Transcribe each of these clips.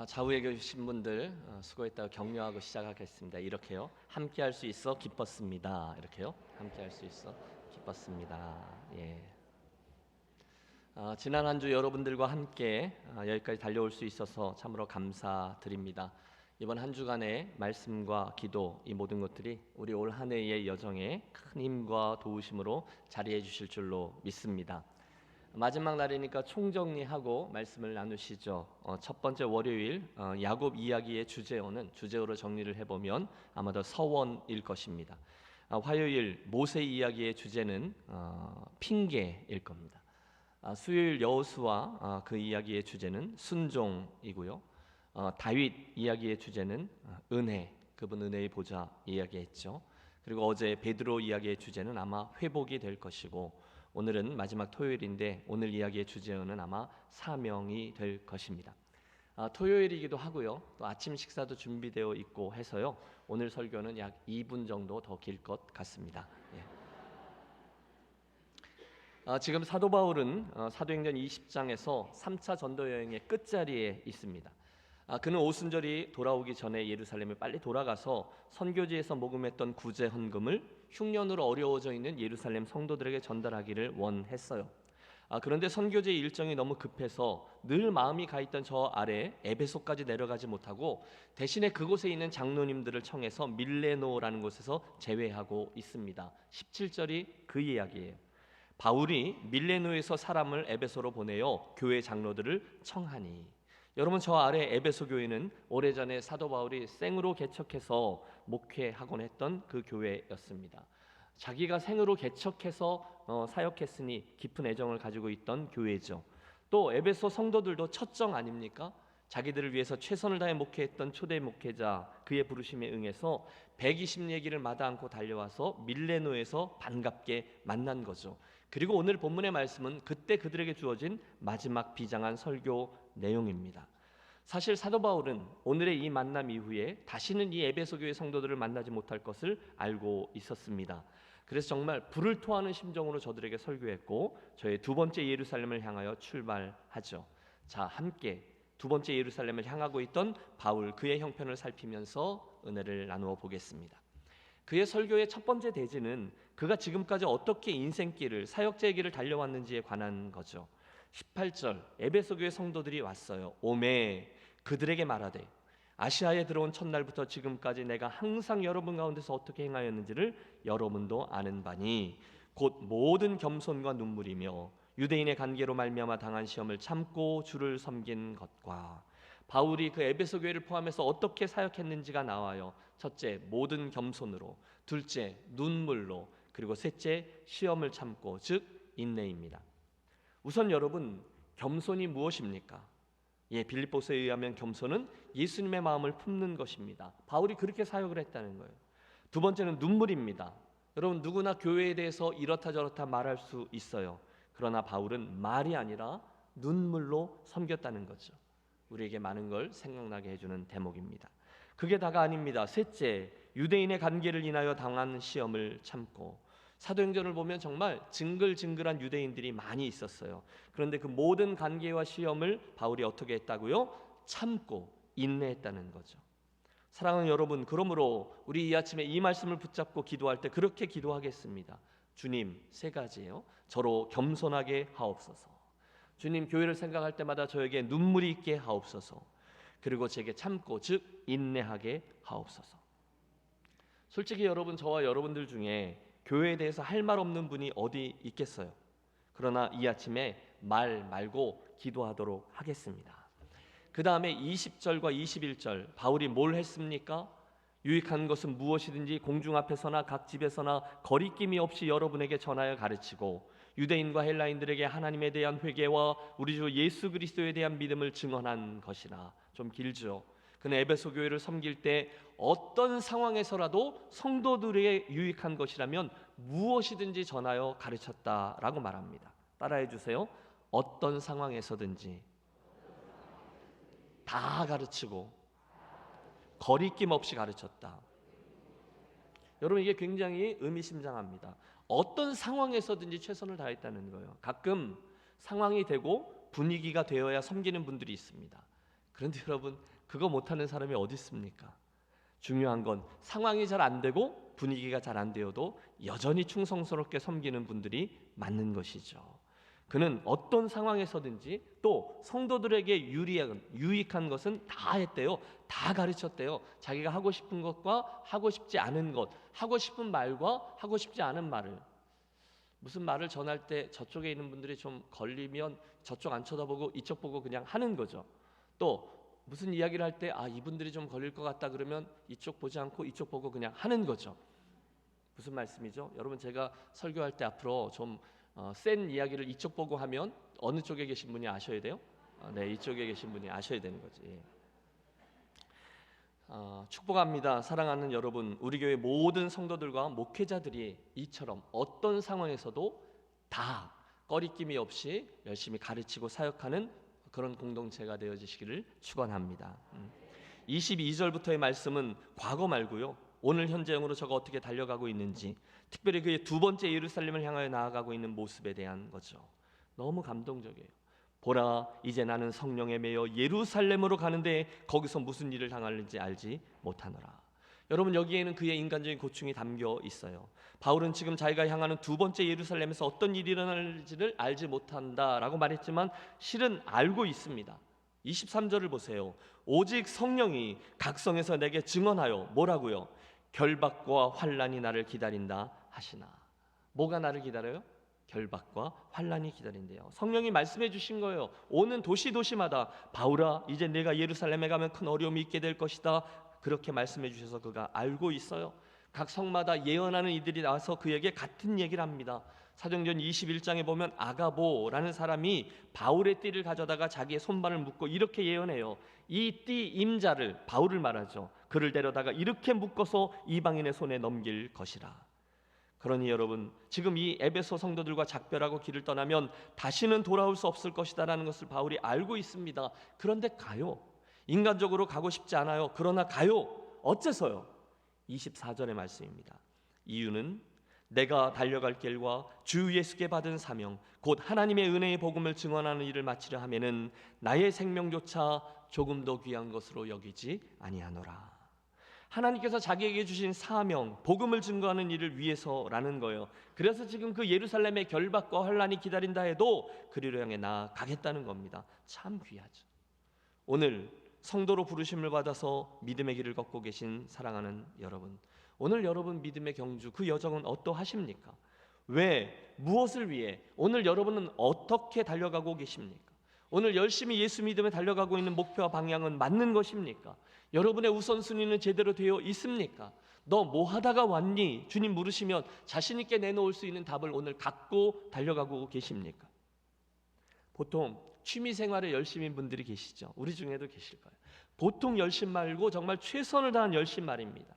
좌우에 계신 분들 수고했다고 격려하고 시작하겠습니다. 이렇게요. 함께 할 수 있어 기뻤습니다. 이렇게요. 함께 할 수 있어 기뻤습니다. 예. 지난 한 주 여러분들과 함께 여기까지 달려올 수 있어서 참으로 감사드립니다. 이번 한 주간의 말씀과 기도, 이 모든 것들이 우리 올 한 해의 여정에 큰 힘과 도우심으로 자리해 주실 줄로 믿습니다. 마지막 날이니까 총정리하고 말씀을 나누시죠. 첫 번째 월요일 야곱 이야기의 주제어로 정리를 해보면 아마도 서원일 것입니다. 화요일 모세 이야기의 주제는 핑계일 겁니다. 수요일 여호수아 그 이야기의 주제는 순종이고요. 다윗 이야기의 주제는 은혜, 그분 은혜의 보좌 이야기했죠. 그리고 어제 베드로 이야기의 주제는 아마 회복이 될 것이고, 오늘은 마지막 토요일인데 오늘 이야기의 주제어는 아마 사명이 될 것입니다. 토요일이기도 하고요. 또 아침 식사도 준비되어 있고 해서요. 오늘 설교는 약 2분 정도 더 길 것 같습니다. 지금 사도 바울은 사도행전 20장에서 3차 전도 여행의 끝자리에 있습니다. 그는 오순절이 돌아오기 전에 예루살렘에 빨리 돌아가서 선교지에서 모금했던 구제 헌금을 흉년으로 어려워져 있는 예루살렘 성도들에게 전달하기를 원했어요. 그런데 선교지 일정이 너무 급해서 늘 마음이 가 있던 저 아래 에베소까지 내려가지 못하고 대신에 그곳에 있는 장로님들을 청해서 밀레노라는 곳에서 제외하고 있습니다. 17절이 그 이야기예요. 바울이 밀레노에서 사람을 에베소로 보내어 교회 장로들을 청하니, 여러분, 저 아래 에베소 교회는 오래전에 사도 바울이 생으로 개척해서 목회하곤 했던 그 교회였습니다. 자기가 생으로 개척해서 사역했으니 깊은 애정을 가지고 있던 교회죠. 또 에베소 성도들도 첫정 아닙니까? 자기들을 위해서 최선을 다해 목회했던 초대 목회자, 그의 부르심에 응해서 120레길을 마다 않고 달려와서 밀레노에서 반갑게 만난 거죠. 그리고 오늘 본문의 말씀은 그때 그들에게 주어진 마지막 비장한 설교 내용입니다. 사실 사도 바울은 오늘의 이 만남 이후에 다시는 이 에베소 교회 성도들을 만나지 못할 것을 알고 있었습니다. 그래서 정말 불을 토하는 심정으로 저들에게 설교했고, 저의 두 번째 예루살렘을 향하여 출발하죠. 자, 함께 두 번째 예루살렘을 향하고 있던 바울, 그의 형편을 살피면서 은혜를 나누어 보겠습니다. 그의 설교의 첫 번째 대지는 그가 지금까지 어떻게 인생길을, 사역자의 길을 달려왔는지에 관한 거죠. 18절, 에베소 교회 성도들이 왔어요. 오매 그들에게 말하되, 아시아에 들어온 첫날부터 지금까지 내가 항상 여러분 가운데서 어떻게 행하였는지를 여러분도 아는 바니, 곧 모든 겸손과 눈물이며 유대인의 관계로 말미암아 당한 시험을 참고 주를 섬긴 것과, 바울이 그 에베소 교회를 포함해서 어떻게 사역했는지가 나와요. 첫째, 모든 겸손으로; 둘째, 눈물로; 그리고 셋째, 시험을 참고, 즉 인내입니다. 우선 여러분, 겸손이 무엇입니까? 빌립보서에 의하면 겸손은 예수님의 마음을 품는 것입니다. 바울이 그렇게 사역을 했다는 거예요. 두 번째는 눈물입니다. 여러분, 누구나 교회에 대해서 이렇다 저렇다 말할 수 있어요. 그러나 바울은 말이 아니라 눈물로 섬겼다는 거죠. 우리에게 많은 걸 생각나게 해주는 대목입니다. 그게 다가 아닙니다. 셋째, 유대인의 관계를 인하여 당한 시험을 참고. 사도행전을 보면 정말 징글징글한 유대인들이 많이 있었어요. 그런데 그 모든 관계와 시험을 바울이 어떻게 했다고요? 참고 인내했다는 거죠. 사랑하는 여러분, 그러므로 우리 이 아침에 이 말씀을 붙잡고 기도할 때 그렇게 기도하겠습니다. 주님, 세 가지예요. 저로 겸손하게 하옵소서. 주님, 교회를 생각할 때마다 저에게 눈물이 있게 하옵소서. 그리고 제게 참고, 즉 인내하게 하옵소서. 솔직히 여러분, 저와 여러분들 중에 교회에 대해서 할 말 없는 분이 어디 있겠어요? 그러나 이 아침에 말 말고 기도하도록 하겠습니다. 그 다음에 20절과 21절, 바울이 뭘 했습니까? 유익한 것은 무엇이든지 공중 앞에서나 각 집에서나 거리낌이 없이 여러분에게 전하여 가르치고, 유대인과 헬라인들에게 하나님에 대한 회개와 우리 주 예수 그리스도에 대한 믿음을 증언한 것이라. 좀 길죠. 그는 에베소 교회를 섬길 때 어떤 상황에서라도 성도들에게 유익한 것이라면 무엇이든지 전하여 가르쳤다라고 말합니다. 따라해 주세요. 어떤 상황에서든지 다 가르치고 거리낌 없이 가르쳤다. 여러분, 이게 굉장히 의미심장합니다. 어떤 상황에서든지 최선을 다했다는 거예요. 가끔 상황이 되고 분위기가 되어야 섬기는 분들이 있습니다. 그런데 여러분, 그거 못하는 사람이 어디 있습니까? 중요한 건 상황이 잘 안 되고 분위기가 잘 안 되어도 여전히 충성스럽게 섬기는 분들이 맞는 것이죠. 그는 어떤 상황에서든지 또 성도들에게 유익한 것은 다 했대요. 다 가르쳤대요. 자기가 하고 싶은 것과 하고 싶지 않은 것, 하고 싶은 말과 하고 싶지 않은 말을, 무슨 말을 전할 때 저쪽에 있는 분들이 좀 걸리면 저쪽 안 쳐다보고 이쪽 보고 그냥 하는 거죠. 또 무슨 이야기를 할 때 이분들이 좀 걸릴 것 같다 그러면 이쪽 보지 않고 이쪽 보고 그냥 하는 거죠. 무슨 말씀이죠? 여러분, 제가 설교할 때 앞으로 좀 센 이야기를 이쪽 보고 하면 어느 쪽에 계신 분이 아셔야 돼요? 네, 이쪽에 계신 분이 아셔야 되는 거지. 예. 축복합니다. 사랑하는 여러분, 우리 교회 모든 성도들과 목회자들이 이처럼 어떤 상황에서도 다 꺼리낌이 없이 열심히 가르치고 사역하는 그런 공동체가 되어지시기를 축원합니다. 22절부터의 말씀은 과거 말고요, 오늘 현재형으로 저가 어떻게 달려가고 있는지, 특별히 그의 두 번째 예루살렘을 향하여 나아가고 있는 모습에 대한 거죠. 너무 감동적이에요. 보라, 이제 나는 성령에 매여 예루살렘으로 가는데 거기서 무슨 일을 당할는지 알지 못하노라. 여러분, 여기에는 그의 인간적인 고충이 담겨 있어요. 바울은 지금 자기가 향하는 두 번째 예루살렘에서 어떤 일이 일어날지를 알지 못한다라고 말했지만 실은 알고 있습니다. 23절을 보세요. 오직 성령이 각성에서 내게 증언하여 뭐라고요? 결박과 환난이 나를 기다린다 하시나. 뭐가 나를 기다려요? 결박과 환난이 기다린대요. 성령이 말씀해 주신 거예요. 오는 도시마다 바울아, 이제 내가 예루살렘에 가면 큰 어려움이 있게 될 것이다. 그렇게 말씀해 주셔서 그가 알고 있어요. 각 성마다 예언하는 이들이 나와서 그에게 같은 얘기를 합니다. 사도행전 21장에 보면 아가보라는 사람이 바울의 띠를 가져다가 자기의 손발을 묶고 이렇게 예언해요. 이 띠 임자를, 바울을 말하죠, 그를 데려다가 이렇게 묶어서 이방인의 손에 넘길 것이라. 그러니 여러분, 지금 이 에베소 성도들과 작별하고 길을 떠나면 다시는 돌아올 수 없을 것이다라는 것을 바울이 알고 있습니다. 그런데 가요. 인간적으로 가고 싶지 않아요. 그러나 가요. 어째서요? 24절의 말씀입니다. 이유는 내가 달려갈 길과 주 예수께 받은 사명, 곧 하나님의 은혜의 복음을 증언하는 일을 마치려 하면은 나의 생명조차 조금 더 귀한 것으로 여기지 아니하노라. 하나님께서 자기에게 주신 사명, 복음을 증거하는 일을 위해서라는 거예요. 그래서 지금 그 예루살렘의 결박과 환난이 기다린다 해도 그리로 향해 나아가겠다는 겁니다. 참 귀하죠. 오늘 성도로 부르심을 받아서 믿음의 길을 걷고 계신 사랑하는 여러분, 오늘 여러분 믿음의 경주, 그 여정은 어떠하십니까? 왜, 무엇을 위해, 오늘 여러분은 어떻게 달려가고 계십니까? 오늘 열심히 예수 믿음에 달려가고 있는 목표와 방향은 맞는 것입니까? 여러분의 우선순위는 제대로 되어 있습니까? 너 뭐 하다가 왔니? 주님 물으시면 자신 있게 내놓을 수 있는 답을 오늘 갖고 달려가고 계십니까? 보통 취미생활에 열심인 분들이 계시죠. 우리 중에도 계실 거예요. 보통 열심 말고 정말 최선을 다한 열심 말입니다.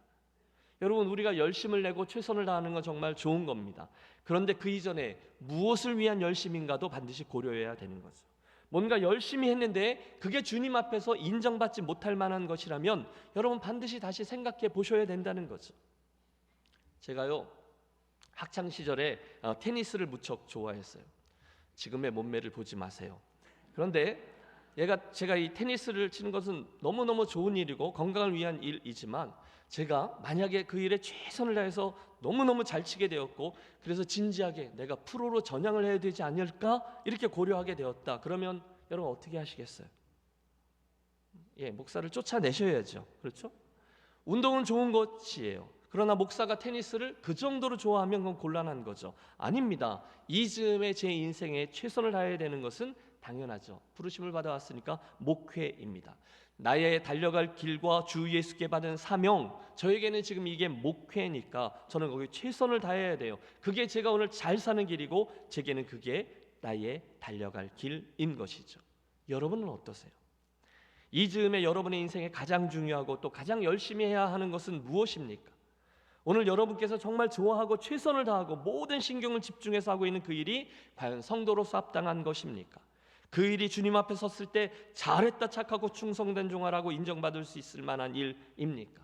여러분, 우리가 열심을 내고 최선을 다하는 건 정말 좋은 겁니다. 그런데 그 이전에 무엇을 위한 열심인가도 반드시 고려해야 되는 거죠. 뭔가 열심히 했는데 그게 주님 앞에서 인정받지 못할 만한 것이라면 여러분 반드시 다시 생각해 보셔야 된다는 거죠. 제가요, 학창 시절에 테니스를 무척 좋아했어요. 지금의 몸매를 보지 마세요. 그런데 제가 이 테니스를 치는 것은 너무너무 좋은 일이고 건강을 위한 일이지만 제가 만약에 그 일에 최선을 다해서 너무너무 잘 치게 되었고 그래서 진지하게 내가 프로로 전향을 해야 되지 않을까 이렇게 고려하게 되었다. 그러면 여러분 어떻게 하시겠어요? 목사를 쫓아내셔야죠. 그렇죠? 운동은 좋은 것이에요. 그러나 목사가 테니스를 그 정도로 좋아하면 그건 곤란한 거죠. 아닙니다. 이 즈음에 제 인생에 최선을 다해야 되는 것은 당연하죠. 부르심을 받아왔으니까 목회입니다. 나의 달려갈 길과 주 예수께 받은 사명, 저에게는 지금 이게 목회니까 저는 거기에 최선을 다해야 돼요. 그게 제가 오늘 잘 사는 길이고 제게는 그게 나의 달려갈 길인 것이죠. 여러분은 어떠세요? 이 즈음에 여러분의 인생에 가장 중요하고 또 가장 열심히 해야 하는 것은 무엇입니까? 오늘 여러분께서 정말 좋아하고 최선을 다하고 모든 신경을 집중해서 하고 있는 그 일이 과연 성도로서 합당한 것입니까? 그 일이 주님 앞에 섰을 때 잘했다 착하고 충성된 종아라고 인정받을 수 있을 만한 일입니까?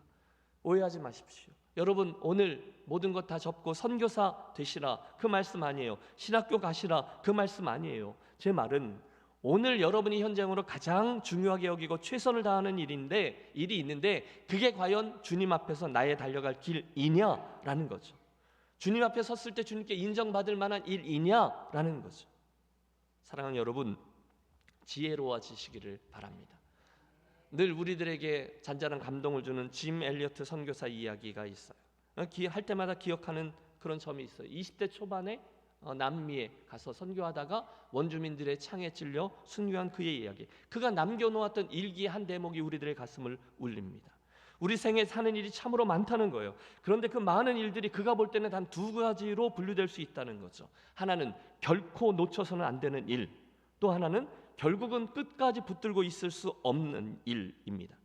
오해하지 마십시오. 여러분 오늘 모든 것 다 접고 선교사 되시라 그 말씀 아니에요. 신학교 가시라 그 말씀 아니에요. 제 말은 오늘 여러분이 현장으로 가장 중요하게 여기고 최선을 다하는 일이 있는데 그게 과연 주님 앞에서 나의 달려갈 길이냐라는 거죠. 주님 앞에 섰을 때 주님께 인정받을 만한 일이냐라는 거죠. 사랑하는 여러분, 지혜로워지시기를 바랍니다. 늘 우리들에게 잔잔한 감동을 주는 짐 엘리어트 선교사 이야기가 있어요. 할 때마다 기억하는 그런 점이 있어요. 20대 초반에 남미에 가서 선교하다가 원주민들의 창에 찔려 순교한 그의 이야기. 그가 남겨놓았던 일기 한 대목이 우리들의 가슴을 울립니다. 우리 생에 사는 일이 참으로 많다는 거예요. 그런데 그 많은 일들이 그가 볼 때는 단 두 가지로 분류될 수 있다는 거죠. 하나는 결코 놓쳐서는 안 되는 일, 또 하나는 결국은 끝까지 붙들고 있을 수 없는 일입니다.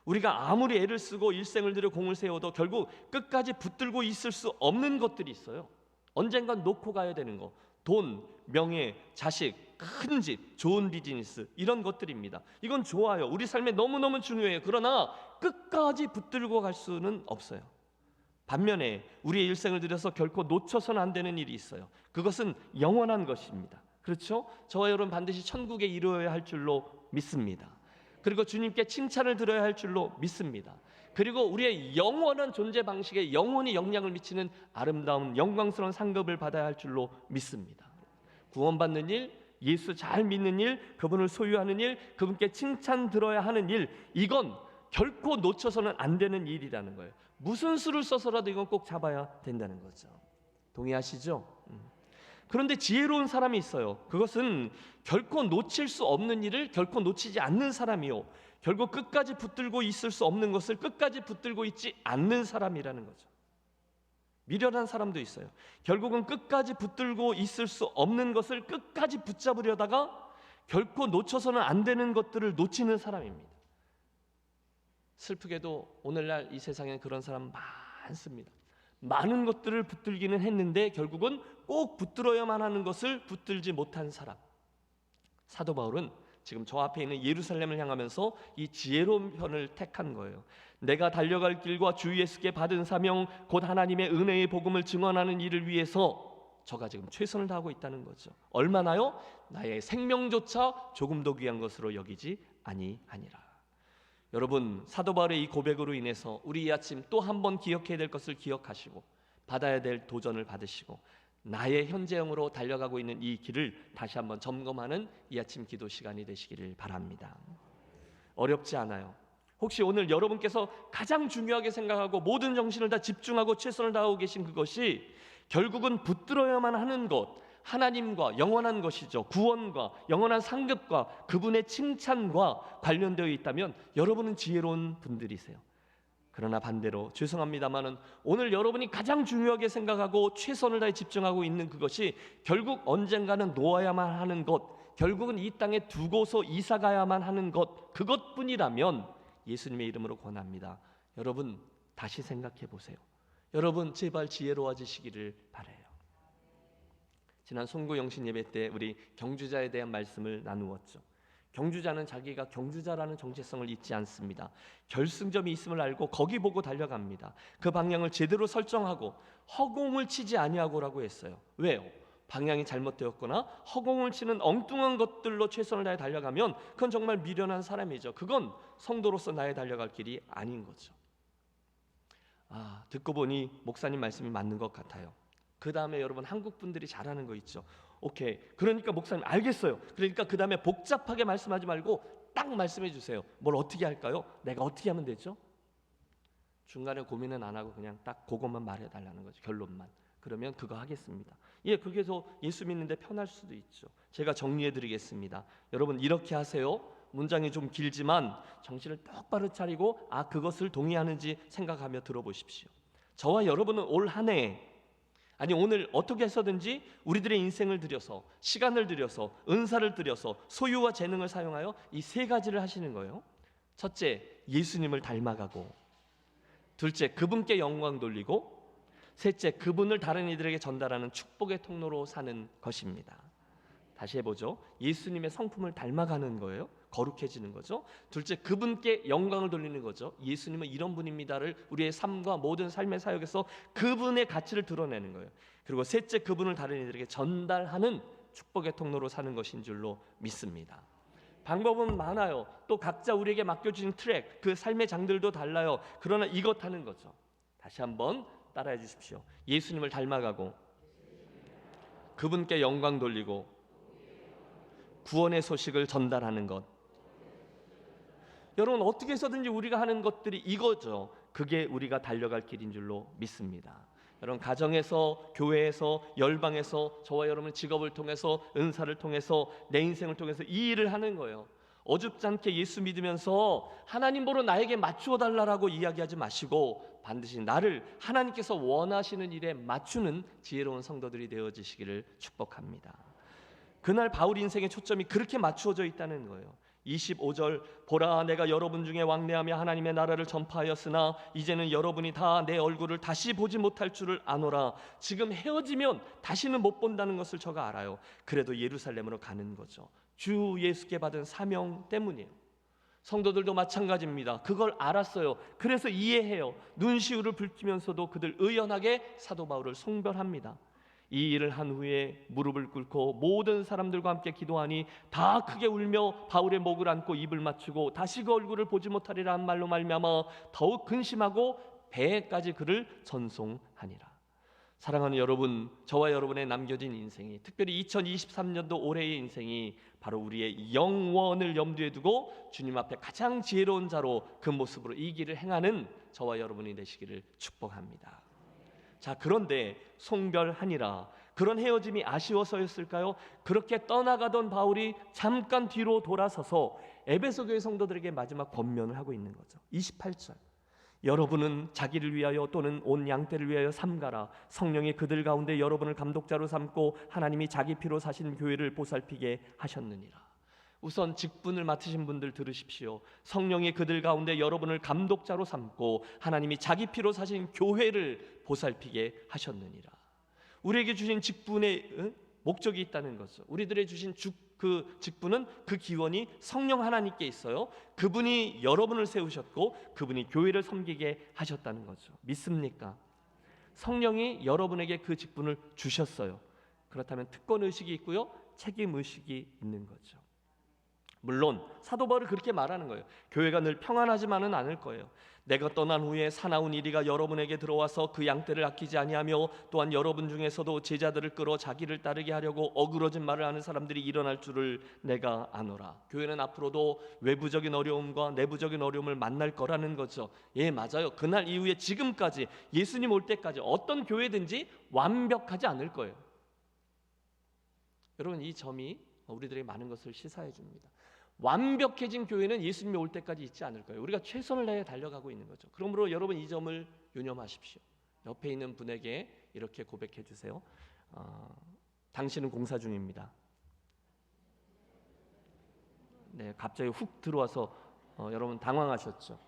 우리가 아무리 애를 쓰고 일생을 들여 공을 세워도 결국 끝까지 붙들고 있을 수 없는 것들이 있어요. 언젠간 놓고 가야 되는 거, 돈, 명예, 자식, 큰 집, 좋은 비즈니스, 이런 것들입니다. 이건 좋아요. 우리 삶에 너무너무 중요해요. 그러나 끝까지 붙들고 갈 수는 없어요. 반면에 우리의 일생을 들여서 결코 놓쳐서는 안 되는 일이 있어요. 그것은 영원한 것입니다. 그렇죠? 저와 여러분 반드시 천국에 이르러야 할 줄로 믿습니다. 그리고 주님께 칭찬을 들어야 할 줄로 믿습니다. 그리고 우리의 영원한 존재 방식에 영원히 영향을 미치는 아름다운 영광스러운 상급을 받아야 할 줄로 믿습니다. 구원받는 일, 예수 잘 믿는 일, 그분을 소유하는 일, 그분께 칭찬 들어야 하는 일, 이건 결코 놓쳐서는 안 되는 일이라는 거예요. 무슨 수를 써서라도 이건 꼭 잡아야 된다는 거죠. 동의하시죠? 그런데 지혜로운 사람이 있어요. 그것은 결코 놓칠 수 없는 일을 결코 놓치지 않는 사람이요, 결국 끝까지 붙들고 있을 수 없는 것을 끝까지 붙들고 있지 않는 사람이라는 거죠. 미련한 사람도 있어요. 결국은 끝까지 붙들고 있을 수 없는 것을 끝까지 붙잡으려다가 결코 놓쳐서는 안 되는 것들을 놓치는 사람입니다. 슬프게도 오늘날 이 세상에 그런 사람 많습니다. 많은 것들을 붙들기는 했는데 결국은 꼭 붙들어야만 하는 것을 붙들지 못한 사람. 사도 바울은 지금 저 앞에 있는 예루살렘을 향하면서 이 지혜로운 편을 택한 거예요. 내가 달려갈 길과 주 예수께 받은 사명, 곧 하나님의 은혜의 복음을 증언하는 일을 위해서 저가 지금 최선을 다하고 있다는 거죠. 얼마나요? 나의 생명조차 조금 더 귀한 것으로 여기지 아니하니라. 여러분, 사도 바울의 이 고백으로 인해서 우리 이 아침 또 한 번 기억해야 될 것을 기억하시고 받아야 될 도전을 받으시고 나의 현재형으로 달려가고 있는 이 길을 다시 한번 점검하는 이 아침 기도 시간이 되시기를 바랍니다. 어렵지 않아요. 혹시 오늘 여러분께서 가장 중요하게 생각하고 모든 정신을 다 집중하고 최선을 다하고 계신 그것이 결국은 붙들어야만 하는 것, 하나님과 영원한 것이죠. 구원과 영원한 상급과 그분의 칭찬과 관련되어 있다면 여러분은 지혜로운 분들이세요. 그러나 반대로 죄송합니다마는 오늘 여러분이 가장 중요하게 생각하고 최선을 다해 집중하고 있는 그것이 결국 언젠가는 놓아야만 하는 것, 결국은 이 땅에 두고서 이사 가야만 하는 것, 그것뿐이라면 예수님의 이름으로 권합니다. 여러분 다시 생각해 보세요. 여러분 제발 지혜로워지시기를 바라요. 지난 송구 영신 예배 때 우리 경주자에 대한 말씀을 나누었죠. 경주자는 자기가 경주자라는 정체성을 잊지 않습니다. 결승점이 있음을 알고 거기 보고 달려갑니다. 그 방향을 제대로 설정하고 허공을 치지 아니하고라고 했어요. 왜요? 방향이 잘못되었거나 허공을 치는 엉뚱한 것들로 최선을 다해 달려가면 그건 정말 미련한 사람이죠. 그건 성도로서 나의 달려갈 길이 아닌 거죠. 듣고 보니 목사님 말씀이 맞는 것 같아요. 그 다음에 여러분 한국 분들이 잘하는 거 있죠. 오케이, 그러니까 목사님 알겠어요. 그러니까 그 다음에 복잡하게 말씀하지 말고 딱 말씀해 주세요. 뭘 어떻게 할까요? 내가 어떻게 하면 되죠? 중간에 고민은 안 하고 그냥 딱 그것만 말해달라는 거죠. 결론만. 그러면 그거 하겠습니다. 그게서 예수 믿는데 편할 수도 있죠. 제가 정리해 드리겠습니다. 여러분 이렇게 하세요. 문장이 좀 길지만 정신을 똑바로 차리고 그것을 동의하는지 생각하며 들어보십시오. 저와 여러분은 올 한 해, 아니 오늘 어떻게 해서든지 우리들의 인생을 들여서, 시간을 들여서, 은사를 들여서, 소유와 재능을 사용하여 이 세 가지를 하시는 거예요. 첫째, 예수님을 닮아가고, 둘째, 그분께 영광 돌리고, 셋째, 그분을 다른 이들에게 전달하는 축복의 통로로 사는 것입니다. 다시 해보죠. 예수님의 성품을 닮아가는 거예요. 거룩해지는 거죠. 둘째, 그분께 영광을 돌리는 거죠. 예수님은 이런 분입니다를 우리의 삶과 모든 삶의 사역에서 그분의 가치를 드러내는 거예요. 그리고 셋째, 그분을 다른 이들에게 전달하는 축복의 통로로 사는 것인 줄로 믿습니다. 방법은 많아요. 또 각자 우리에게 맡겨주신 트랙, 그 삶의 장들도 달라요. 그러나 이것 하는 거죠. 다시 한번 따라해 주십시오. 예수님을 닮아가고 그분께 영광 돌리고 구원의 소식을 전달하는 것. 여러분, 어떻게 해서든지 우리가 하는 것들이 이거죠. 그게 우리가 달려갈 길인 줄로 믿습니다. 여러분, 가정에서, 교회에서, 열방에서, 저와 여러분 직업을 통해서, 은사를 통해서, 내 인생을 통해서 이 일을 하는 거예요. 어줍지 않게 예수 믿으면서 하나님 보러 나에게 맞추어 달라고 이야기하지 마시고 반드시 나를 하나님께서 원하시는 일에 맞추는 지혜로운 성도들이 되어지시기를 축복합니다. 그날 바울 인생의 초점이 그렇게 맞추어져 있다는 거예요. 25절, 보라 내가 여러분 중에 왕래하며 하나님의 나라를 전파하였으나 이제는 여러분이 다 내 얼굴을 다시 보지 못할 줄을 아노라. 지금 헤어지면 다시는 못 본다는 것을 저가 알아요. 그래도 예루살렘으로 가는 거죠. 주 예수께 받은 사명 때문이에요. 성도들도 마찬가지입니다. 그걸 알았어요. 그래서 이해해요. 눈시울을 붉히면서도 그들 의연하게 사도 바울을 송별합니다. 이 일을 한 후에 무릎을 꿇고 모든 사람들과 함께 기도하니 다 크게 울며 바울의 목을 안고 입을 맞추고 다시 그 얼굴을 보지 못하리라 한 말로 말미암아 더욱 근심하고 배에까지 그를 전송하니라. 사랑하는 여러분, 저와 여러분의 남겨진 인생이, 특별히 2023년도 올해의 인생이 바로 우리의 영원을 염두에 두고 주님 앞에 가장 지혜로운 자로 그 모습으로 이 길을 행하는 저와 여러분이 되시기를 축복합니다. 자, 그런데 송별하니라, 그런 헤어짐이 아쉬워서였을까요? 그렇게 떠나가던 바울이 잠깐 뒤로 돌아서서 에베소 교회 성도들에게 마지막 권면을 하고 있는 거죠. 28절, 여러분은 자기를 위하여 또는 온 양떼를 위하여 삼가라. 성령이 그들 가운데 여러분을 감독자로 삼고 하나님이 자기 피로 사신 교회를 보살피게 하셨느니라. 우선 직분을 맡으신 분들 들으십시오. 성령이 그들 가운데 여러분을 감독자로 삼고 하나님이 자기 피로 사신 교회를 보살피게 하셨느니라. 우리에게 주신 직분의 목적이 있다는 거죠. 우리들의 주신 그 직분은, 그 기원이 성령 하나님께 있어요. 그분이 여러분을 세우셨고 그분이 교회를 섬기게 하셨다는 거죠. 믿습니까? 성령이 여러분에게 그 직분을 주셨어요. 그렇다면 특권의식이 있고요, 책임의식이 있는 거죠. 물론 사도 바울이 그렇게 말하는 거예요. 교회가 늘 평안하지만은 않을 거예요. 내가 떠난 후에 사나운 이리가 여러분에게 들어와서 그 양떼를 아끼지 아니하며 또한 여러분 중에서도 제자들을 끌어 자기를 따르게 하려고 어그러진 말을 하는 사람들이 일어날 줄을 내가 아노라. 교회는 앞으로도 외부적인 어려움과 내부적인 어려움을 만날 거라는 거죠. 예, 맞아요. 그날 이후에 지금까지, 예수님 올 때까지 어떤 교회든지 완벽하지 않을 거예요. 여러분, 이 점이 우리들에게 많은 것을 시사해 줍니다. 완벽해진 교회는 예수님이 올 때까지 있지 않을 거예요. 우리가 최선을 다해 달려가고 있는 거죠. 그러므로 여러분, 이 점을 유념하십시오. 옆에 있는 분에게 이렇게 고백해 주세요. 당신은 공사 중입니다. 네, 갑자기 훅 들어와서 여러분 당황하셨죠.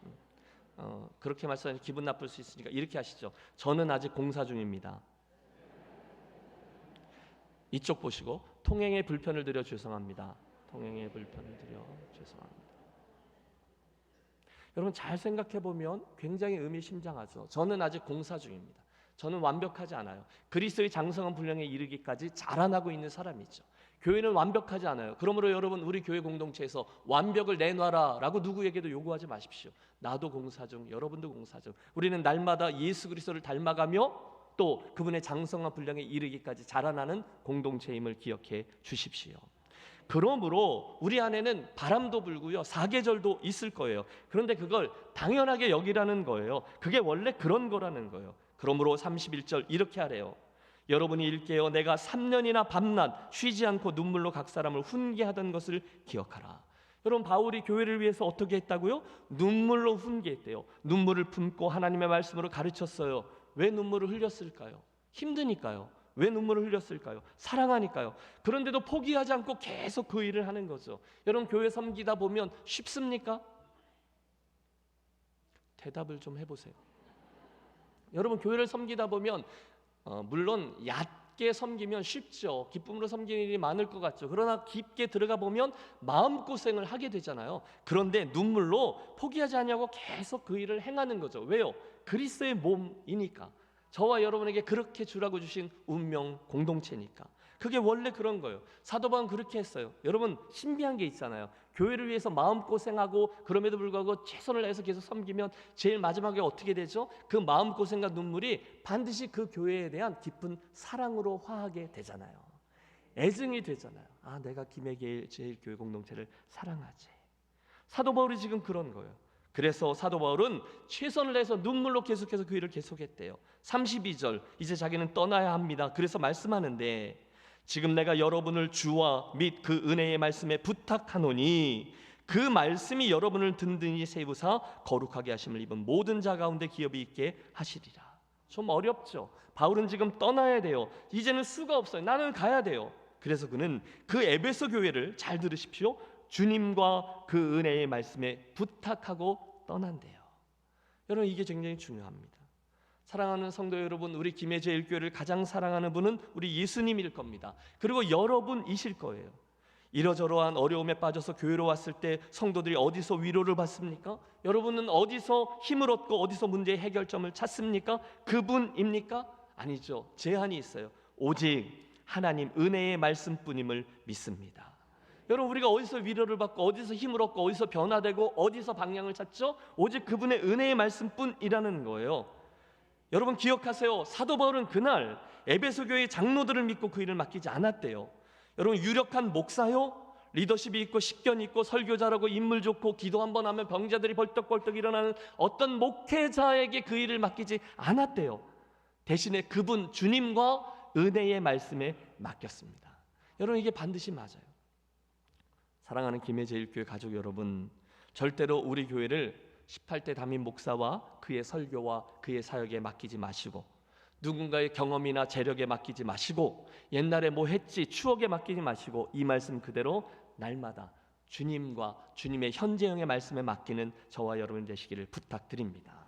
그렇게 말씀하시면 기분 나쁠 수 있으니까 이렇게 하시죠. 저는 아직 공사 중입니다. 이쪽 보시고, 통행에 불편을 드려 죄송합니다. 통행에 불편을 드려 죄송합니다. 여러분, 잘 생각해 보면 굉장히 의미심장하죠. 저는 아직 공사 중입니다. 저는 완벽하지 않아요. 그리스도의 장성한 분량에 이르기까지 자라나고 있는 사람이죠. 교회는 완벽하지 않아요. 그러므로 여러분, 우리 교회 공동체에서 완벽을 내놔라 라고 누구에게도 요구하지 마십시오. 나도 공사 중, 여러분도 공사 중. 우리는 날마다 예수 그리스도를 닮아가며 또 그분의 장성한 분량에 이르기까지 자라나는 공동체임을 기억해 주십시오. 그러므로 우리 안에는 바람도 불고요, 사계절도 있을 거예요. 그런데 그걸 당연하게 여기라는 거예요. 그게 원래 그런 거라는 거예요. 그러므로 31절 이렇게 하래요. 여러분이 일깨어 내가 3년이나 밤낮 쉬지 않고 눈물로 각 사람을 훈계하던 것을 기억하라. 여러분, 바울이 교회를 위해서 어떻게 했다고요? 눈물로 훈계했대요. 눈물을 품고 하나님의 말씀으로 가르쳤어요. 왜 눈물을 흘렸을까요? 힘드니까요. 왜 눈물을 흘렸을까요? 사랑하니까요. 그런데도 포기하지 않고 계속 그 일을 하는 거죠. 여러분, 교회 섬기다 보면 쉽습니까? 대답을 좀 해보세요. 여러분, 교회를 섬기다 보면 물론 얕게 섬기면 쉽죠. 기쁨으로 섬기는 일이 많을 것 같죠. 그러나 깊게 들어가 보면 마음고생을 하게 되잖아요. 그런데 눈물로 포기하지 않냐고 계속 그 일을 행하는 거죠. 왜요? 그리스도의 몸이니까. 저와 여러분에게 그렇게 주라고 주신 운명 공동체니까. 그게 원래 그런 거예요. 사도 바울은 그렇게 했어요. 여러분 신비한 게 있잖아요. 교회를 위해서 마음고생하고 그럼에도 불구하고 최선을 다해서 계속 섬기면 제일 마지막에 어떻게 되죠? 그 마음고생과 눈물이 반드시 그 교회에 대한 깊은 사랑으로 화하게 되잖아요. 애증이 되잖아요. 아, 내가 김해계 제일교회 공동체를 사랑하지. 사도 바울이 지금 그런 거예요. 그래서 사도 바울은 최선을 다해서 눈물로 계속해서 그 일을 계속했대요. 32절, 이제 자기는 떠나야 합니다. 그래서 말씀하는데, 지금 내가 여러분을 주와 및 그 은혜의 말씀에 부탁하노니 그 말씀이 여러분을 든든히 세우사 거룩하게 하심을 입은 모든 자 가운데 기업이 있게 하시리라. 좀 어렵죠. 바울은 지금 떠나야 돼요. 이제는 수가 없어요. 나는 가야 돼요. 그래서 그는 그 에베소 교회를, 잘 들으십시오, 주님과 그 은혜의 말씀에 부탁하고 떠난대요. 여러분 이게 굉장히 중요합니다. 사랑하는 성도 여러분, 우리 김해제일교회를 가장 사랑하는 분은 우리 예수님일 겁니다. 그리고 여러분이실 거예요. 이러저러한 어려움에 빠져서 교회로 왔을 때 성도들이 어디서 위로를 받습니까? 여러분은 어디서 힘을 얻고 어디서 문제의 해결점을 찾습니까? 그분입니까? 아니죠. 제한이 있어요. 오직 하나님 은혜의 말씀뿐임을 믿습니다. 여러분 우리가 어디서 위로를 받고 어디서 힘을 얻고 어디서 변화되고 어디서 방향을 찾죠? 오직 그분의 은혜의 말씀뿐이라는 거예요. 여러분 기억하세요. 사도 바울은 그날 에베소 교회의 장로들을 믿고 그 일을 맡기지 않았대요. 여러분 유력한 목사요? 리더십이 있고 식견이 있고 설교자라고 인물 좋고 기도 한번 하면 병자들이 벌떡벌떡 일어나는 어떤 목회자에게 그 일을 맡기지 않았대요. 대신에 그분 주님과 은혜의 말씀에 맡겼습니다. 여러분 이게 반드시 맞아요. 사랑하는 김해제일교회 가족 여러분, 절대로 우리 교회를 18대 담임 목사와 그의 설교와 그의 사역에 맡기지 마시고, 누군가의 경험이나 재력에 맡기지 마시고, 옛날에 뭐 했지 추억에 맡기지 마시고, 이 말씀 그대로 날마다 주님과 주님의 현재형의 말씀에 맡기는 저와 여러분 되시기를 부탁드립니다.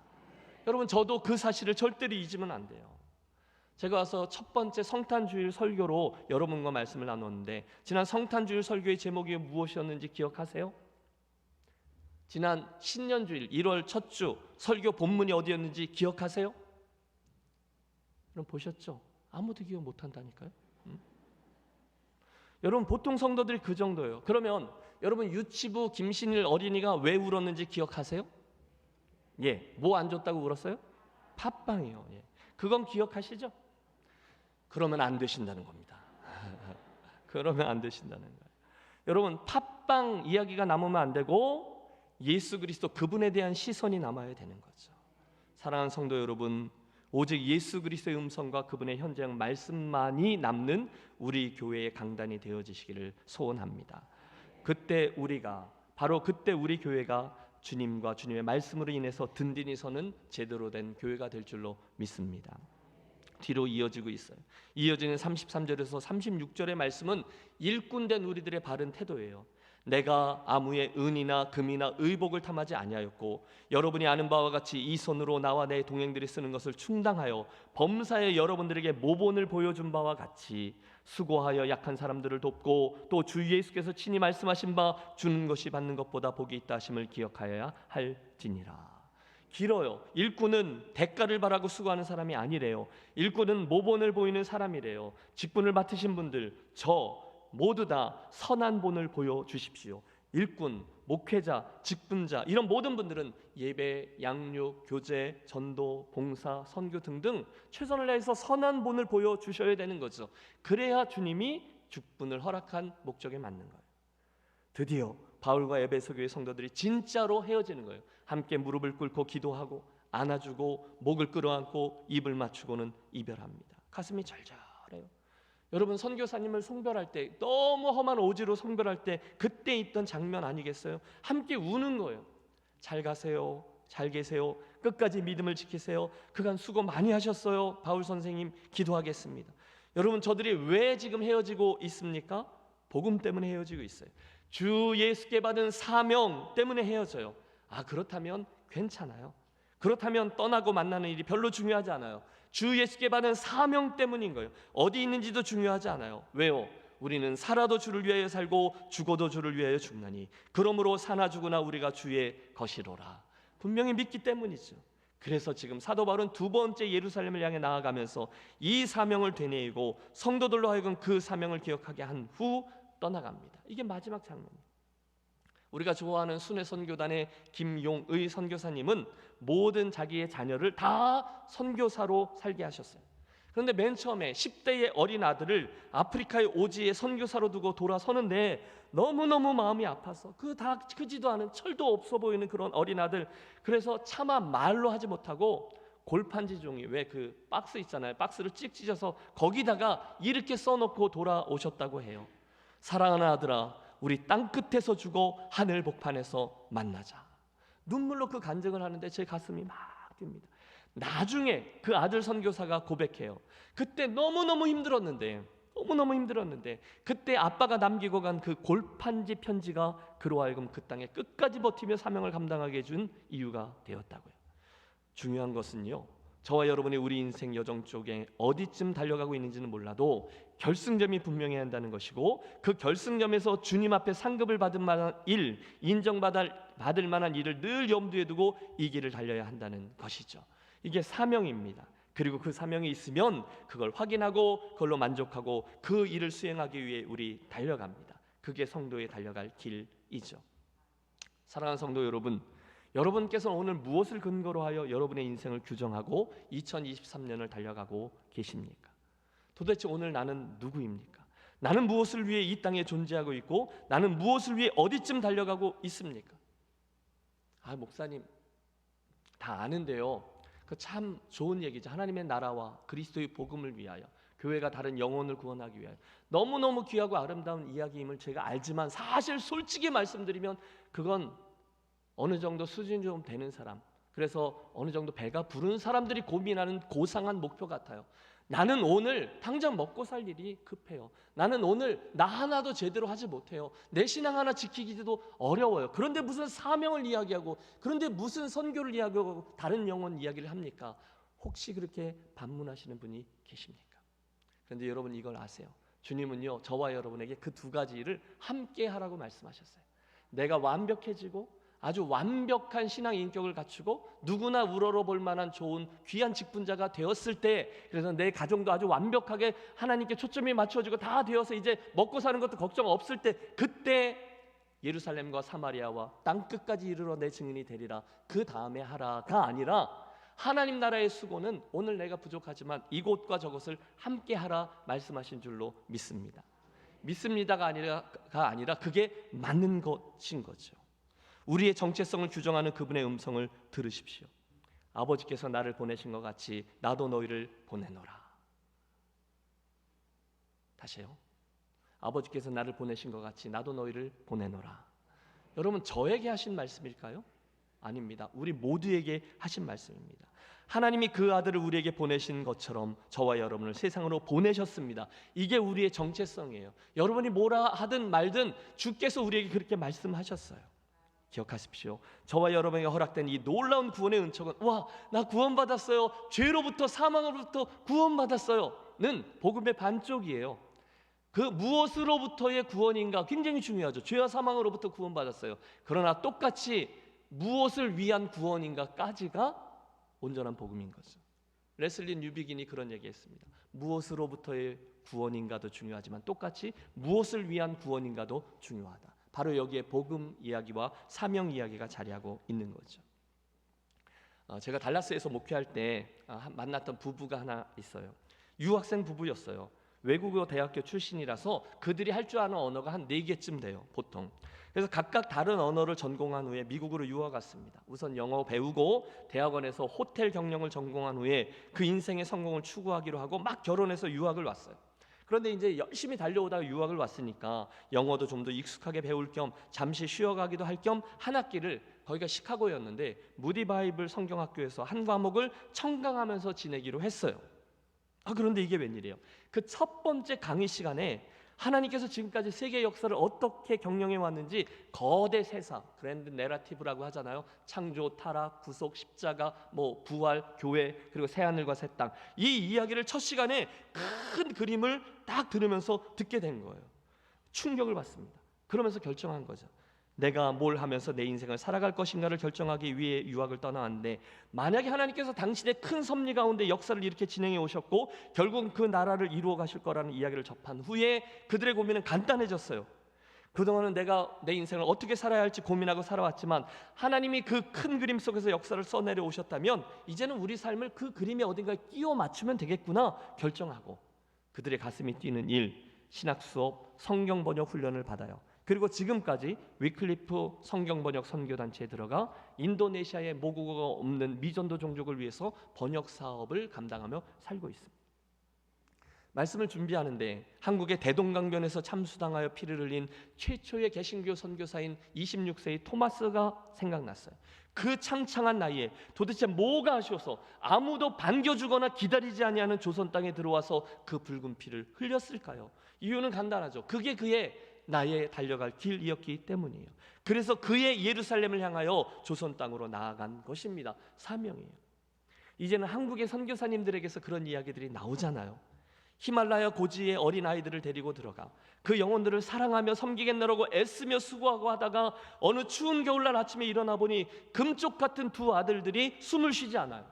여러분 저도 그 사실을 절대로 잊으면 안 돼요. 제가 와서 첫 번째 성탄주일 설교로 여러분과 말씀을 나눴는데, 지난 성탄주일 설교의 제목이 무엇이었는지 기억하세요? 지난 신년주일 1월 첫 주 설교 본문이 어디였는지 기억하세요? 그럼 보셨죠? 아무도 기억 못한다니까요. 여러분 보통 성도들이 그 정도예요. 그러면 여러분 유치부 김신일 어린이가 왜 울었는지 기억하세요? 예, 뭐 안 줬다고 울었어요? 팥빵이요. 예. 그건 기억하시죠? 그러면 안 되신다는 겁니다. 그러면 안 되신다는 거예요. 여러분 팥빵 이야기가 남으면 안 되고 예수 그리스도 그분에 대한 시선이 남아야 되는 거죠. 사랑하는 성도 여러분, 오직 예수 그리스도의 음성과 그분의 현재형 말씀만이 남는 우리 교회의 강단이 되어지시기를 소원합니다. 바로 그때 우리 교회가 주님과 주님의 말씀으로 인해서 든든히 서는 제대로 된 교회가 될 줄로 믿습니다. 뒤로 이어지고 있어요. 이어지는 33절에서 36절의 말씀은 일꾼된 우리들의 바른 태도예요. 내가 아무의 은이나 금이나 의복을 탐하지 아니하였고 여러분이 아는 바와 같이 이 손으로 나와 내 동행들이 쓰는 것을 충당하여 범사에 여러분들에게 모본을 보여준 바와 같이 수고하여 약한 사람들을 돕고 또 주 예수께서 친히 말씀하신 바 주는 것이 받는 것보다 복이 있다 하심을 기억하여야 할지니라. 길어요. 일꾼은 대가를 바라고 수고하는 사람이 아니래요. 일꾼은 모본을 보이는 사람이래요. 직분을 맡으신 분들, 저 모두 다 선한 본을 보여주십시오. 일꾼, 목회자, 직분자 이런 모든 분들은 예배, 양육, 교제, 전도, 봉사, 선교 등등 최선을 다해서 선한 본을 보여주셔야 되는 거죠. 그래야 주님이 직분을 허락한 목적에 맞는 거예요. 드디어 바울과 에베소 교회 성도들이 진짜로 헤어지는 거예요. 함께 무릎을 꿇고 기도하고 안아주고 목을 끌어안고 입을 맞추고는 이별합니다. 가슴이 절절해요. 여러분 선교사님을 송별할 때 너무 험한 오지로 송별할 때 그때 있던 장면 아니겠어요? 함께 우는 거예요. 잘 가세요. 잘 계세요. 끝까지 믿음을 지키세요. 그간 수고 많이 하셨어요. 바울 선생님 기도하겠습니다. 여러분 저들이 왜 지금 헤어지고 있습니까? 복음 때문에 헤어지고 있어요. 주 예수께 받은 사명 때문에 헤어져요. 아 그렇다면 괜찮아요. 그렇다면 떠나고 만나는 일이 별로 중요하지 않아요. 주 예수께 받은 사명 때문인 거예요. 어디 있는지도 중요하지 않아요. 왜요? 우리는 살아도 주를 위하여 살고 죽어도 주를 위하여 죽나니 그러므로 사나 죽으나 우리가 주의 것이로라. 분명히 믿기 때문이죠. 그래서 지금 사도 바울은 두 번째 예루살렘을 향해 나아가면서 이 사명을 되뇌이고 성도들로 하여금 그 사명을 기억하게 한 후 떠나갑니다. 이게 마지막 장면이에요. 우리가 좋아하는 순회 선교단의 김용의 선교사님은 모든 자기의 자녀를 다 선교사로 살게 하셨어요. 그런데 맨 처음에 10대의 어린 아들을 아프리카의 오지에 선교사로 두고 돌아서는데 너무너무 마음이 아파서 그 다 크지도 않은 철도 없어 보이는 그런 어린 아들, 그래서 차마 말로 하지 못하고 골판지 종이, 왜 그 박스 있잖아요, 박스를 찍 찢어서 거기다가 이렇게 써놓고 돌아오셨다고 해요. 사랑하는 아들아, 우리 땅끝에서 죽어 하늘 복판에서 만나자. 눈물로 그 간증을 하는데 제 가슴이 막 뜁니다. 나중에 그 아들 선교사가 고백해요. 그때 너무너무 힘들었는데 그때 아빠가 남기고 간 그 골판지 편지가 그로 하여금 그 땅에 끝까지 버티며 사명을 감당하게 해준 이유가 되었다고요. 중요한 것은요, 저와 여러분이 우리 인생 여정 쪽에 어디쯤 달려가고 있는지는 몰라도 결승점이 분명해야 한다는 것이고, 그 결승점에서 주님 앞에 상급을 받을 만한 일, 인정받을 만한 일을 늘 염두에 두고 이 길을 달려야 한다는 것이죠. 이게 사명입니다. 그리고 그 사명이 있으면 그걸 확인하고 그걸로 만족하고 그 일을 수행하기 위해 우리 달려갑니다. 그게 성도의 달려갈 길이죠. 사랑하는 성도 여러분, 여러분께서는 오늘 무엇을 근거로 하여 여러분의 인생을 규정하고 2023년을 달려가고 계십니까? 도대체 오늘 나는 누구입니까? 나는 무엇을 위해 이 땅에 존재하고 있고 나는 무엇을 위해 어디쯤 달려가고 있습니까? 목사님 다 아는데요, 그 참 좋은 얘기죠. 하나님의 나라와 그리스도의 복음을 위하여, 교회가 다른 영혼을 구원하기 위하여, 너무너무 귀하고 아름다운 이야기임을 제가 알지만 사실 솔직히 말씀드리면 그건 어느 정도 수준이 좀 되는 사람, 그래서 어느 정도 배가 부른 사람들이 고민하는 고상한 목표 같아요. 나는 오늘 당장 먹고 살 일이 급해요. 나는 오늘 나 하나도 제대로 하지 못해요. 내 신앙 하나 지키기도 어려워요. 그런데 무슨 사명을 이야기하고, 그런데 무슨 선교를 이야기하고 다른 영혼 이야기를 합니까? 혹시 그렇게 반문하시는 분이 계십니까? 그런데 여러분 이걸 아세요? 주님은요, 저와 여러분에게 그 두 가지 일을 함께 하라고 말씀하셨어요. 내가 완벽해지고 아주 완벽한 신앙 인격을 갖추고 누구나 우러러볼 만한 좋은 귀한 직분자가 되었을 때, 그래서 내 가정도 아주 완벽하게 하나님께 초점이 맞춰지고 다 되어서 이제 먹고 사는 것도 걱정 없을 때, 그때 예루살렘과 사마리아와 땅끝까지 이르러 내 증인이 되리라, 그 다음에 하라가 아니라 하나님 나라의 수고는 오늘 내가 부족하지만 이곳과 저곳을 함께 하라 말씀하신 줄로 믿습니다. 믿습니다가 아니라 그게 맞는 것인 거죠. 우리의 정체성을 규정하는 그분의 음성을 들으십시오. 아버지께서 나를 보내신 것 같이 나도 너희를 보내노라. 다시요. 아버지께서 나를 보내신 것 같이 나도 너희를 보내노라. 여러분, 저에게 하신 말씀일까요? 아닙니다. 우리 모두에게 하신 말씀입니다. 하나님이 그 아들을 우리에게 보내신 것처럼 저와 여러분을 세상으로 보내셨습니다. 이게 우리의 정체성이에요. 여러분이 뭐라 하든 말든 주께서 우리에게 그렇게 말씀하셨어요. 기억하십시오. 저와 여러분에게 허락된 이 놀라운 구원의 은총은, 와, 나 구원받았어요, 죄로부터 사망으로부터 구원받았어요,는 복음의 반쪽이에요. 그 무엇으로부터의 구원인가 굉장히 중요하죠. 죄와 사망으로부터 구원받았어요. 그러나 똑같이 무엇을 위한 구원인가까지가 온전한 복음인 거죠. 레슬리 뉴비긴이 그런 얘기했습니다. 무엇으로부터의 구원인가도 중요하지만 똑같이 무엇을 위한 구원인가도 중요하다. 바로 여기에 복음 이야기와 사명 이야기가 자리하고 있는 거죠. 제가 달라스에서 목회할 때 만났던 부부가 하나 있어요. 유학생 부부였어요. 외국어 대학교 출신이라서 그들이 할 줄 아는 언어가 한 4개쯤 돼요, 보통. 그래서 각각 다른 언어를 전공한 후에 미국으로 유학 갔습니다. 우선 영어 배우고 대학원에서 호텔 경영을 전공한 후에 그 인생의 성공을 추구하기로 하고 막 결혼해서 유학을 왔어요. 그런데 이제 열심히 달려오다가 유학을 왔으니까 영어도 좀 더 익숙하게 배울 겸 잠시 쉬어가기도 할 겸 한 학기를, 거기가 시카고였는데 무디 바이블 성경학교에서 한 과목을 청강하면서 지내기로 했어요. 그런데 이게 웬일이에요? 그 첫 번째 강의 시간에 하나님께서 지금까지 세계 역사를 어떻게 경영해 왔는지 거대 세사, 그랜드 내러티브라고 하잖아요. 창조, 타락, 구속, 십자가, 부활, 교회, 그리고 새하늘과 새 땅, 이 이야기를 첫 시간에 큰 그림을 딱 들으면서 듣게 된 거예요. 충격을 받습니다. 그러면서 결정한 거죠. 내가 뭘 하면서 내 인생을 살아갈 것인가를 결정하기 위해 유학을 떠나왔는데, 만약에 하나님께서 당신의 큰 섭리 가운데 역사를 이렇게 진행해 오셨고 결국 그 나라를 이루어 가실 거라는 이야기를 접한 후에 그들의 고민은 간단해졌어요. 그동안은 내가 내 인생을 어떻게 살아야 할지 고민하고 살아왔지만 하나님이 그 큰 그림 속에서 역사를 써내려 오셨다면 이제는 우리 삶을 그 그림에 어딘가에 끼워 맞추면 되겠구나 결정하고, 그들의 가슴이 뛰는 일, 신학 수업, 성경 번역 훈련을 받아요. 그리고 지금까지 위클리프 성경 번역 선교단체에 들어가 인도네시아의 모국어가 없는 미전도 종족을 위해서 번역 사업을 감당하며 살고 있습니다. 말씀을 준비하는데 한국의 대동강변에서 참수당하여 피를 흘린 최초의 개신교 선교사인 26세의 토마스가 생각났어요. 그 창창한 나이에 도대체 뭐가 아쉬워서 아무도 반겨주거나 기다리지 아니하는 조선 땅에 들어와서 그 붉은 피를 흘렸을까요? 이유는 간단하죠. 그게 그의 나의 달려갈 길이었기 때문이에요. 그래서 그의 예루살렘을 향하여 조선 땅으로 나아간 것입니다. 사명이에요. 이제는 한국의 선교사님들에게서 그런 이야기들이 나오잖아요. 히말라야 고지에 어린 아이들을 데리고 들어가 그 영혼들을 사랑하며 섬기겠노라고 애쓰며 수고하고 하다가 어느 추운 겨울날 아침에 일어나 보니 금쪽 같은 두 아들들이 숨을 쉬지 않아요.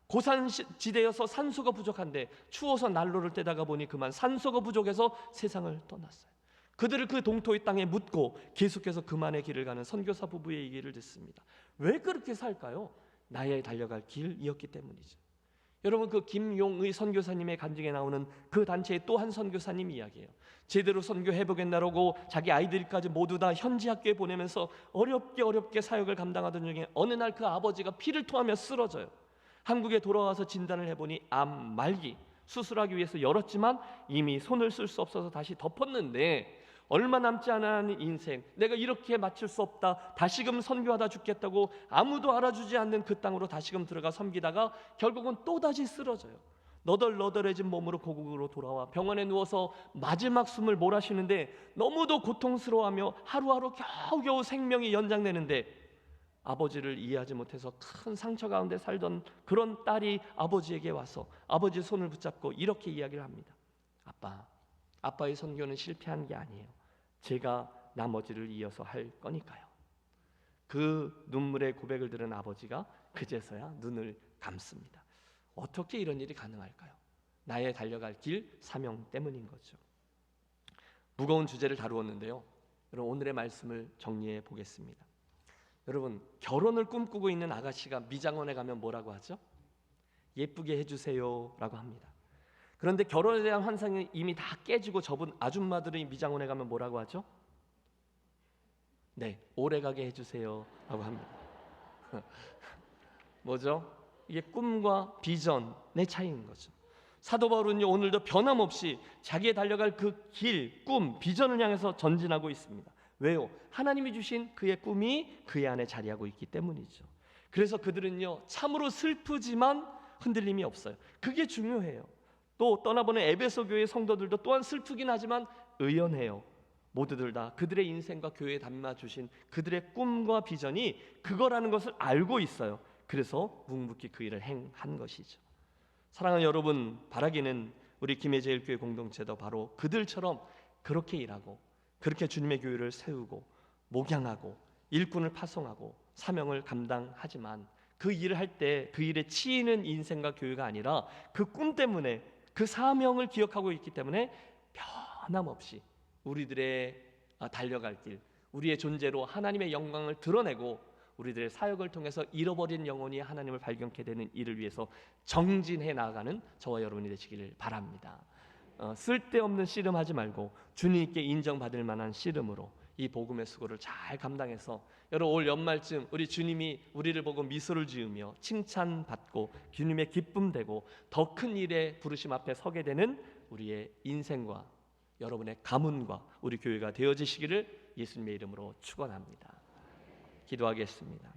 고산지대여서 산소가 부족한데 추워서 난로를 떼다가 보니 그만 산소가 부족해서 세상을 떠났어요. 그들을 그 동토의 땅에 묻고 계속해서 그만의 길을 가는 선교사 부부의 얘기를 듣습니다. 왜 그렇게 살까요? 나의 달려갈 길이었기 때문이죠. 여러분, 그 김용의 선교사님의 간증에 나오는 그 단체의 또 한 선교사님 이야기예요. 제대로 선교해보겠다라고 자기 아이들까지 모두 다 현지 학교에 보내면서 어렵게 사역을 감당하던 중에 어느 날 그 아버지가 피를 토하며 쓰러져요. 한국에 돌아와서 진단을 해보니 암 말기, 수술하기 위해서 열었지만 이미 손을 쓸 수 없어서 다시 덮었는데, 얼마 남지 않은 인생, 내가 이렇게 마칠 수 없다, 다시금 선교하다 죽겠다고 아무도 알아주지 않는 그 땅으로 다시금 들어가 섬기다가 결국은 또다시 쓰러져요. 너덜너덜해진 몸으로 고국으로 돌아와 병원에 누워서 마지막 숨을 몰아쉬는데 너무도 고통스러워하며 하루하루 겨우겨우 생명이 연장되는데, 아버지를 이해하지 못해서 큰 상처 가운데 살던 그런 딸이 아버지에게 와서 아버지의 손을 붙잡고 이렇게 이야기를 합니다. 아빠의 선교는 실패한 게 아니에요. 제가 나머지를 이어서 할 거니까요. 그 눈물의 고백을 들은 아버지가 그제서야 눈을 감습니다. 어떻게 이런 일이 가능할까요? 나의 달려갈 길, 사명 때문인 거죠. 무거운 주제를 다루었는데요. 여러분, 오늘의 말씀을 정리해 보겠습니다. 여러분, 결혼을 꿈꾸고 있는 아가씨가 미장원에 가면 뭐라고 하죠? 예쁘게 해주세요 라고 합니다. 그런데 결혼에 대한 환상이 이미 다 깨지고 접은 아줌마들이 미장원에 가면 뭐라고 하죠? 네, 오래가게 해주세요 라고 합니다. 뭐죠? 이게 꿈과 비전의 차이인 거죠. 사도 바울은요, 오늘도 변함없이 자기의 달려갈 그 길, 꿈, 비전을 향해서 전진하고 있습니다. 왜요? 하나님이 주신 그의 꿈이 그의 안에 자리하고 있기 때문이죠. 그래서 그들은요, 참으로 슬프지만 흔들림이 없어요. 그게 중요해요. 또 떠나보는 에베소 교회 성도들도 또한 슬프긴 하지만 의연해요. 모두들 다 그들의 인생과 교회에 담아주신 그들의 꿈과 비전이 그거라는 것을 알고 있어요. 그래서 묵묵히 그 일을 행한 것이죠. 사랑하는 여러분, 바라기는 우리 김해제일교회 공동체도 바로 그들처럼 그렇게 일하고 그렇게 주님의 교회를 세우고 목양하고 일꾼을 파송하고 사명을 감당하지만 그 일을 할 때 그 일에 치이는 인생과 교회가 아니라 그 꿈 때문에, 그 사명을 기억하고 있기 때문에 변함없이 우리들의 달려갈 길, 우리의 존재로 하나님의 영광을 드러내고 우리들의 사역을 통해서 잃어버린 영혼이 하나님을 발견케 되는 일을 위해서 정진해 나아가는 저와 여러분이 되시기를 바랍니다. 쓸데없는 씨름하지 말고 주님께 인정받을 만한 씨름으로 이 복음의 수고를 잘 감당해서 여러분, 올 연말쯤 우리 주님이 우리를 보고 미소를 지으며 칭찬받고 주님의 기쁨 되고 더 큰 일에 부르심 앞에 서게 되는 우리의 인생과 여러분의 가문과 우리 교회가 되어지시기를 예수님의 이름으로 축원합니다. 기도하겠습니다.